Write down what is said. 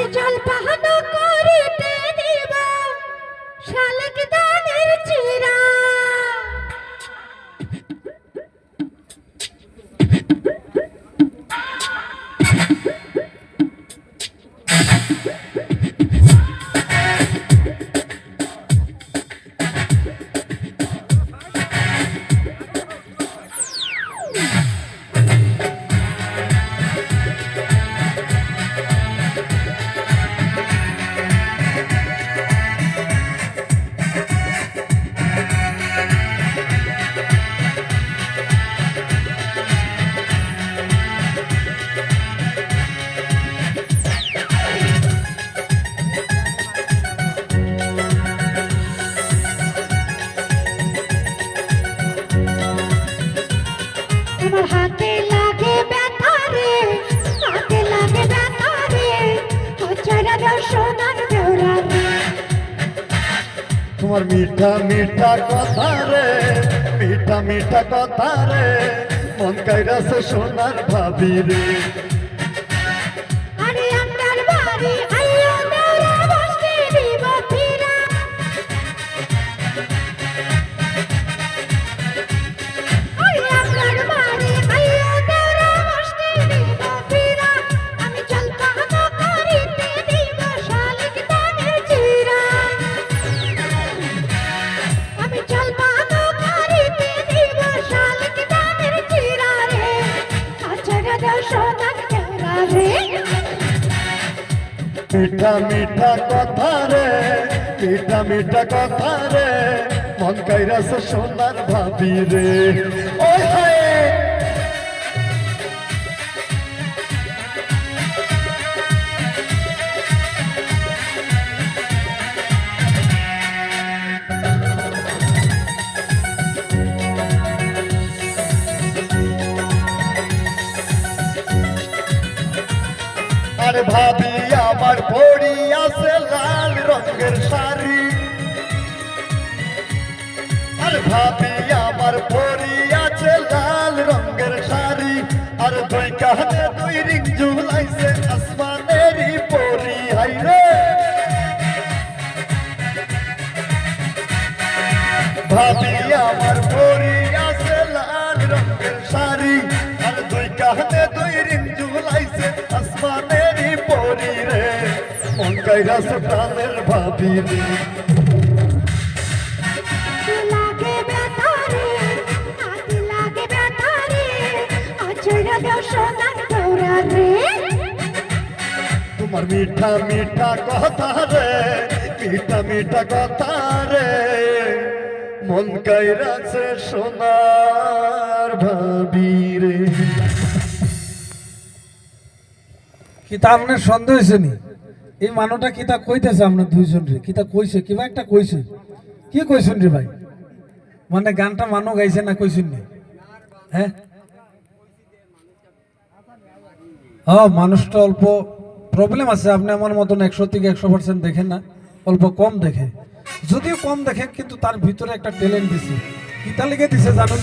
আমি জলপান করিতে দিব শালিক দানের চিরা। আমার হাতে লাগে ব্যথা রে, হাতে লাগে ব্যথা রে, আচারা দাও সোনার দেওরা রে। তোমার মিঠা মিঠা কথা রে, মিঠা মিঠা কথা রে, মন কাইরাছে সোনার ভাবি রে। আরে আমার বাড়ি আইও দেওরা বসতে দিব ফিরা। আরে আমার বাড়ি আইও দেওরা বসতে দিব ফিরা। আমি জলপান করিতে দিব শালিক দানের চিরা। আমি জলপান করিতে দিব শালিক দানের চিরা রে, আচারা দাও সোনার দেওরা রে। মিঠা মিঠা কথা রে, মিঠা মিঠা কথা রে, মন কাইরাছে সোনার ভাবি রে। ওই হায় আরে ভাবি আমার পড়ি আছে লাল রঙের শাড়ি। আরে ভাবি আমার পড়ি আছে লাল রঙের শাড়ি। আর দুই কানে দুই রিং ঝুলাইছে আসমানেরই পরি। হাই রে ভাবি আমার পড়ি আছে লাল রঙের শাড়ি। আর দুই কানে দুই রিং ঝুলাইছে আসমানেরই পরি রে, মন কাইরাছে প্রাণের ভাবি রে। লাগে ব্যথা রে, হাতে লাগে ব্যথা রে, আচারা দাও সোনার দেওরা রে। তোমার মিঠা মিঠা কথা রে, মিঠা মিঠা কথা রে, মন কাইরাছে সোনার ভাবি রে। কিতা আপনার সন্দেহ হয়েছে নি এই মানুষটা কিতা কইতেছে? আপনার দুইজন রে কিতা কইছে? কিবা একটা কইছে, কি কইছেন রে ভাই? মানে গানটা মানুষ গাইছে না কইছেন নি? হ্যাঁ মানুষটা অল্প প্রবলেম আছে। আপনি আমার মতন 100 থেকে 100% দেখেন না, অল্প কম দেখে। যদিও কম দেখে কিন্তু তার ভিতরে একটা ট্যালেন্ট দিছে। কিতা লিখে দিছে জানেন?